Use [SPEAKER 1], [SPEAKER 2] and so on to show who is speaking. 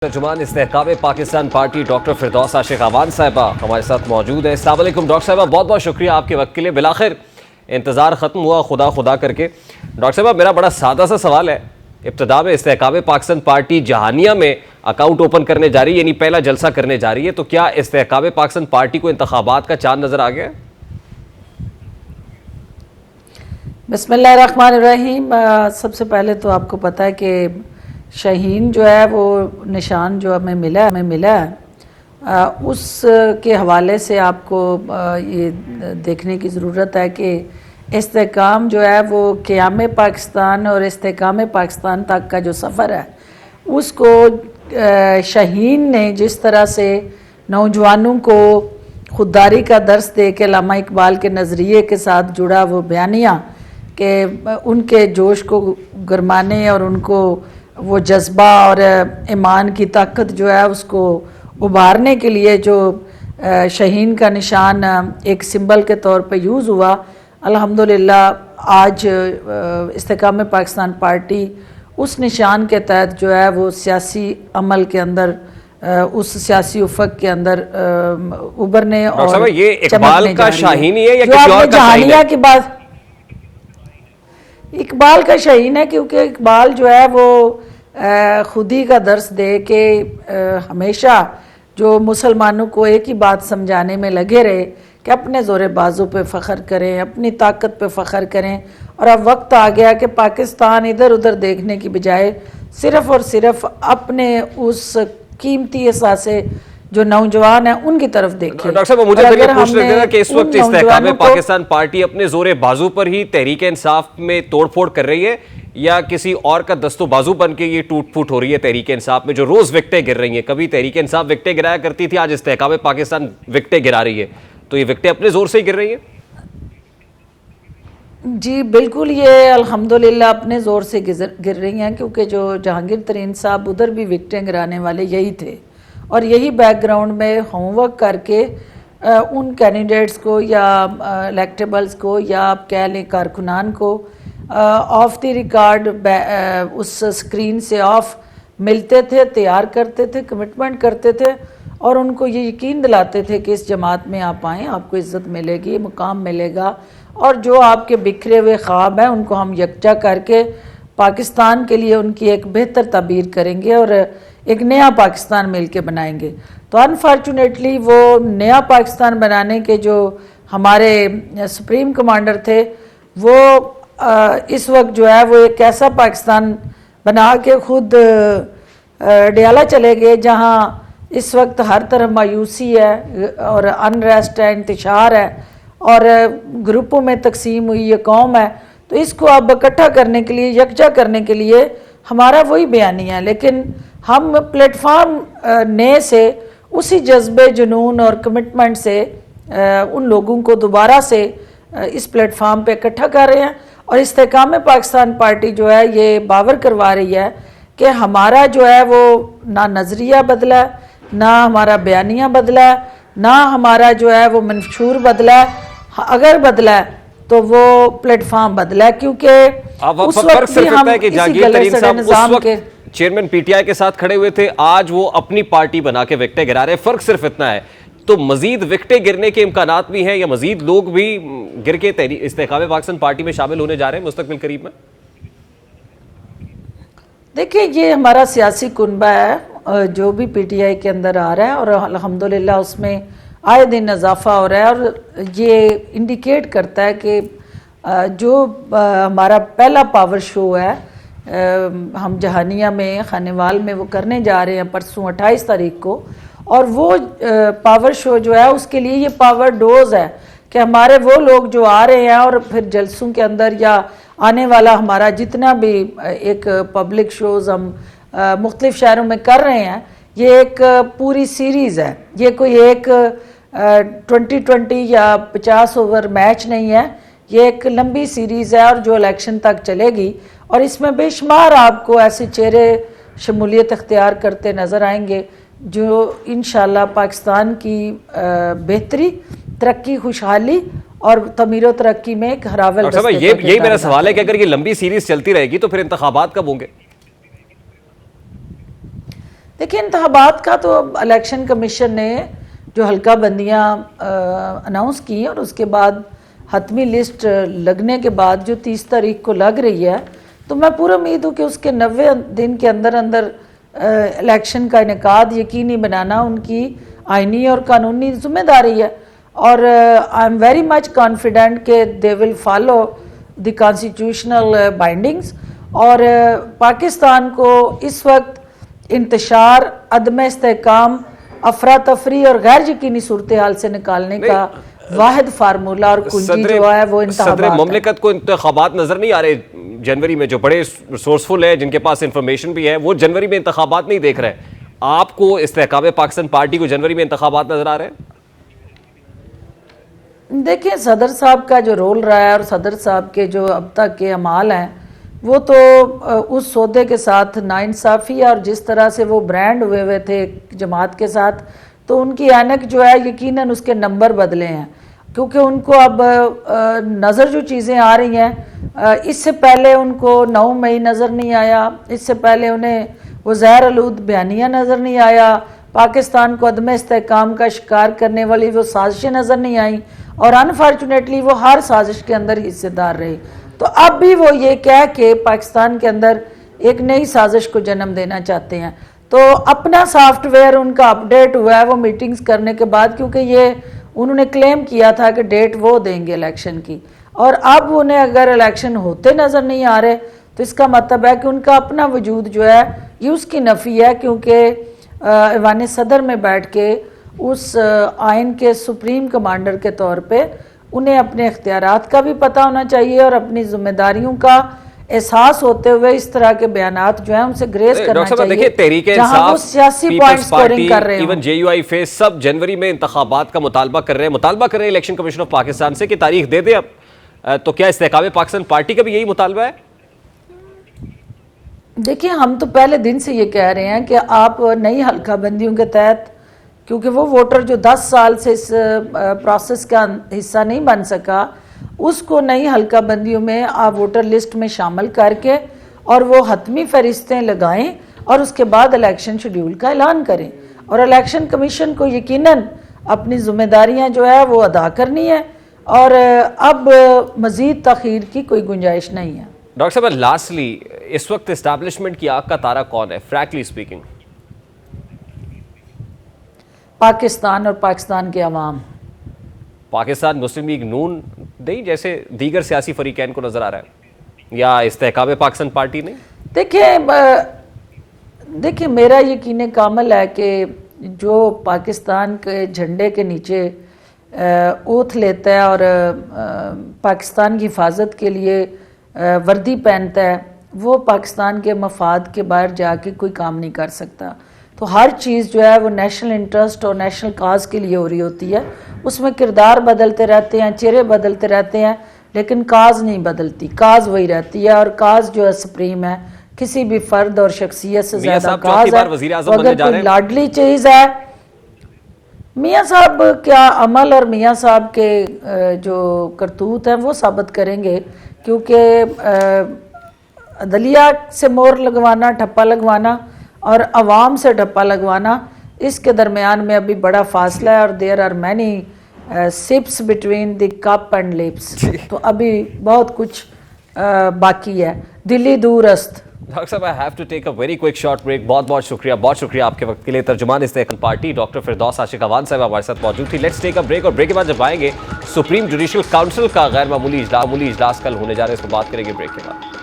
[SPEAKER 1] तर्जुमान इस्तेहकाम Pakistan party doctor Firdous Ashiq Awan साहिबा हमारे साथ मौजूद है। अस्सलाम वालेकुम डॉक्टर साहिबा, बहुत बहुत शुक्रिया आपके वक्त के लिए। बिलाखिर इंतज़ार ख़त्म हुआ खुदा खुदा करके। डॉक्टर साहिबा, मेरा बड़ा सादा सा सवाल है। इब्तिदा में इस्तेहकाम पाकिस्तान पार्टी जहानिया में अकाउंट ओपन करने जा रही है, यानी पहला जलसा करने जा रही है, तो क्या इस्तेहकाम पाकिस्तान पार्टी को इंतखाबात का चांद नज़र आ गया है?
[SPEAKER 2] बिस्मिल्लाहिर्रहमानिर्रहीम। सबसे पहले तो आपको पता है कि शाहीन जो है वो निशान जो हमें मिला है, उसके हवाले से आपको ये देखने की ज़रूरत है कि इस्तेहकाम जो है वो क़याम पाकिस्तान और इस्तेहकाम पाकिस्तान तक का जो सफ़र है उसको शाहीन ने जिस तरह से नौजवानों को खुददारी का दर्स दे के अल्लामा इकबाल के नज़रिए के साथ जुड़ा वो बयानिया कि उनके जोश को गरमाने और उनको वो जज्बा और ईमान की ताकत जो है उसको उभारने के लिए जो शाहीन का निशान एक सिंबल के तौर पे यूज़ हुआ, अल्हम्दुलिल्लाह आज इस्तेहकाम पाकिस्तान पार्टी उस निशान के तहत जो है वो सियासी अमल के अंदर उस सियासी उफक के अंदर उभरने और
[SPEAKER 1] ये इकबाल का शाहीन ही है या
[SPEAKER 2] जो
[SPEAKER 1] किसी और का शाहीन है?
[SPEAKER 2] की बात इकबाल का शाहीन है, क्योंकि इकबाल जो है वो खुद ही का दर्स दे के हमेशा जो मुसलमानों को एक ही बात समझाने में लगे रहे कि अपने ज़ोरे बाजू पे फ़ख्र करें, अपनी ताकत पे फ़ख्र करें। और अब वक्त आ गया कि पाकिस्तान इधर उधर देखने की बजाय सिर्फ़ और सिर्फ अपने उस कीमती एहसासे जो नौजवान है उनकी तरफ देखे।
[SPEAKER 1] डॉक्टर साहब, मुझे पूछ रहे थे कि इस वक्त इस्तेहकाम पाकिस्तान पार्टी अपने जोरे बाजू पर ही तहरीक इंसाफ में तोड़फोड़ कर रही है या किसी और का दस्तो बाजू बन के ये टूट फूट हो रही है तहरीक इंसाफ में, जो रोज विकटें गिर रही हैं? कभी तहरीक इंसाफ विकटें गिराया करती थी, आज इस्तेहकाम पाकिस्तान विकटें गिरा रही है, तो ये विकटें अपने जोर से ही गिर रही हैं?
[SPEAKER 2] जी बिल्कुल, ये अल्हम्दुलिल्लाह अपने ज़ोर से गिर रही हैं, क्योंकि जो जहांगीर तरीन साहब उधर भी विकटें गिराने वाले यही थे और यही बैकग्राउंड में होमवर्क करके उन कैंडिडेट्स को या इलेक्टेबल्स को या आप कह लें कारकुनान को ऑफ द रिकॉर्ड उस स्क्रीन से ऑफ मिलते थे, तैयार करते थे, कमिटमेंट करते थे और उनको ये यकीन दिलाते थे कि इस जमात में आप आएँ, आपको इज़्ज़त मिलेगी, मुकाम मिलेगा और जो आपके बिखरे हुए ख्वाब हैं उनको हम यकजा करके पाकिस्तान के लिए उनकी एक बेहतर ताबीर करेंगे और एक नया पाकिस्तान मिलके बनाएंगे। तो अनफॉर्चुनेटली वो नया पाकिस्तान बनाने के जो हमारे सुप्रीम कमांडर थे वो इस वक्त जो है वो एक ऐसा पाकिस्तान बना के खुद डियाला चले गए जहाँ इस वक्त हर तरफ मायूसी है और अनरेस्ट है, इंतशार है और ग्रुपों में तकसीम हुई ये कौम है। तो इसको अब इकट्ठा करने के लिए, यकजा करने के लिए हमारा वही बयानिया है, लेकिन हम प्लेटफार्म नए से उसी जज्बे, जुनून और कमिटमेंट से उन लोगों को दोबारा से इस प्लेटफार्म पे इकट्ठा कर रहे हैं और इस्तेहकाम पाकिस्तान पार्टी जो है ये बावर करवा रही है कि हमारा जो है वो ना नज़रिया बदला है, ना हमारा बयानिया बदला है, ना हमारा जो है वो मंशूर बदला है। अगर बदला है तो वो प्लेटफार्म बदला है, क्योंकि उस वक्त भी हम इसी गलत सड़े निज़ाम के
[SPEAKER 1] चेयरमैन पीटीआई के साथ खड़े हुए थे, आज वो अपनी पार्टी बना के विकटें गिरा रहे हैं। फर्क सिर्फ इतना है, तो मजीद विकटें गिरने के इम्कानात भी हैं या मजीद लोग भी गिर के इस्तेहकाम पाकिस्तान पार्टी में शामिल होने जा रहे हैं मुस्तकबिल करीब में?
[SPEAKER 2] देखिए, ये हमारा सियासी कुनबा है जो भी पीटीआई के अंदर आ रहा है और अल्हम्दुलिल्लाह उसमें आए दिन इजाफा हो रहा है और ये इंडिकेट करता है कि जो हमारा पहला पावर शो है हम जहानिया में खानेवाल में वो करने जा रहे हैं परसों 28 तारीख को, और वो पावर शो जो है उसके लिए ये पावर डोज है कि हमारे वो लोग जो आ रहे हैं और फिर जलसों के अंदर या आने वाला हमारा जितना भी एक पब्लिक शोज़ हम मुख्तलिफ शहरों में कर रहे हैं, ये एक पूरी सीरीज़ है, ये कोई एक 20-20 या 50 ओवर मैच नहीं है, ये एक लंबी सीरीज़ है और जो इलेक्शन तक चलेगी और इसमें बेशुमार आपको ऐसे चेहरे शमूलियत इख्तियार करते नज़र आएंगे जो इंशाल्लाह पाकिस्तान की बेहतरी, तरक्की, खुशहाली और तमीर तरक्की में एक हरावल।
[SPEAKER 1] यही मेरा सवाल है कि अगर ये लंबी सीरीज चलती रहेगी तो फिर इंतखाबात कब होंगे?
[SPEAKER 2] देखिए, इंतखाबात का तो इलेक्शन कमीशन ने जो हल्का बंदियाँ अनाउंस की और उसके बाद हतमी लिस्ट लगने के बाद जो 30 तारीख को लग रही है, तो मैं पूरा उम्मीद हूँ कि उसके 90 दिन के अंदर अंदर इलेक्शन का इनेकाद यकीनी बनाना उनकी आइनी और कानूनी जिम्मेदारी है। और I am very much confident कि they will follow the constitutional bindings. और पाकिस्तान को इस वक्त इंतशार, अदम इस्तेहकाम, अफरा तफरी और गैर यकीनी सूरत हाल से निकालने का वाहिद फार्मूला और कुंजी जो है वो इंतखाबात है।
[SPEAKER 1] ममलिकत को इंतखाबात नजर नहीं आ रहे जनवरी में, जो बड़े सोर्सफुल है, जिनके पास इंफॉर्मेशन भी है, वो जनवरी में इंतखाबात नहीं देख रहे। आपको इस्तेहकाम पाकिस्तान पार्टी को जनवरी में इंतखाबात नजर आ रहे हैं?
[SPEAKER 2] देखिए, सदर साहब का जो रोल रहा है और सदर साहब के जो अब तक के अमाल हैं, वो तो उस सौदे के साथ नाइंसाफ़ी है। और जिस तरह से वो ब्रांड हुए थे जमात के साथ, तो उनकी ऐनक जो है यकीनन उसके नंबर बदले हैं, क्योंकि उनको अब नज़र जो चीज़ें आ रही हैं, इससे पहले उनको 9 मई नज़र नहीं आया, इससे पहले उन्हें वो ज़हर आलूद बयानिया नज़र नहीं आया, पाकिस्तान को अदम इस्तेहकाम का शिकार करने वाली वो साजिशें नज़र नहीं आई, और अनफॉर्चुनेटली वो हर साजिश के अंदर हिस्सेदार रहे। तो अब भी वो ये कह के पाकिस्तान के अंदर एक नई साजिश को जन्म देना चाहते हैं। तो अपना सॉफ्टवेयर उनका अपडेट हुआ है वो मीटिंग्स करने के बाद, क्योंकि ये उन्होंने क्लेम किया था कि डेट वो देंगे इलेक्शन की, और अब उन्हें अगर इलेक्शन होते नज़र नहीं आ रहे तो इसका मतलब है कि उनका अपना वजूद जो है ये उसकी नफ़ी है, क्योंकि ऐवान सदर में बैठ के उस आइन के सुप्रीम कमांडर के तौर पे उन्हें अपने इख्तियारात का भी पता होना चाहिए और अपनी जिम्मेदारियों का एहसास होते हुए इस तरह के बयानात जो है उनसे ग्रेस करना चाहिए।
[SPEAKER 1] तहरीके
[SPEAKER 2] जहां वो सियासी पॉइंट स्कोरिंग कर रहे हैं।
[SPEAKER 1] इवन JUI फेस सब जनवरी में इंतखाबात का मुतालबा कर रहे हैं इलेक्शन कमीशन ऑफ पाकिस्तान से कि तारीख दे दे अब। तो क्या इस्तेहकाम पाकिस्तान पार्टी का भी यही मुतालबा है?
[SPEAKER 2] देखिए, हम तो पहले दिन से ये कह रहे हैं कि आप नई हल्का बंदियों के तहत, क्योंकि वो वोटर जो 10 साल से इस प्रोसेस का हिस्सा नहीं बन सका, उसको नई हल्का बंदियों में आप वोटर लिस्ट में शामिल करके और वो हतमी फरिश्तें लगाएं और उसके बाद इलेक्शन शेड्यूल का ऐलान करें। और इलेक्शन कमीशन को यकीनन अपनी जिम्मेदारियां जो है वो अदा करनी है, और अब मज़ीद तख़ीर की कोई गुंजाइश नहीं है।
[SPEAKER 1] डॉक्टर साहब, लास्टली, इस वक्त इस्टेब्लिशमेंट की आग का तारा कौन है, फ्रैंकली स्पीकिंग?
[SPEAKER 2] पाकिस्तान और पाकिस्तान के अवाम।
[SPEAKER 1] पाकिस्तान मुस्लिम लीग नून नहीं जैसे दीगर सियासी फरीकैन को नजर आ रहा है, या इस्तेहकाम पाकिस्तान पार्टी नहीं?
[SPEAKER 2] देखिए, मेरा यकीन कामल है कि जो पाकिस्तान के झंडे के नीचे ओथ लेता है और पाकिस्तान की हिफाजत के लिए वर्दी पहनता है, वो पाकिस्तान के मफाद के बाहर जाके कोई काम नहीं कर सकता। तो हर चीज़ जो है वो नेशनल इंटरेस्ट और नेशनल काज के लिए हो रही होती है। उसमें किरदार बदलते रहते हैं, चेहरे बदलते रहते हैं, लेकिन काज नहीं बदलती, काज वही रहती है। और काज जो है सुप्रीम है, किसी भी फर्द और शख्सियत से ज़्यादा काज है। तो अगर कोई लाडली चीज़ है, मियाँ साहब क्या अमल और मियाँ साहब के जो करतूत हैं वो साबित करेंगे, क्योंकि अदलिया से मोहर लगवाना, ठप्पा लगवाना और अवाम से ठप्पा लगवाना, इसके दरमियान में अभी बड़ा फासला है। और there are many slips between the cup and lips. तो अभी बहुत कुछ बाकी है, दिल्ली दूरस्त।
[SPEAKER 1] डॉक्टर साहब, I have to take a very quick short break. बहुत बहुत शुक्रिया आपके वक्त के लिए। तर्जुमान इस्तेहकाम पार्टी डॉक्टर फिरदौस आशिक अवान साहब हमारे साथ मौजूद थी। लेट्स टेक अ ब्रेक, और ब्रेक के बाद जब आएंगे सुप्रीम जुडिशल काउंसिल का गैर मामूली इजलास कल होने जा रहा है, इस पर बात करेंगे ब्रेक के बाद।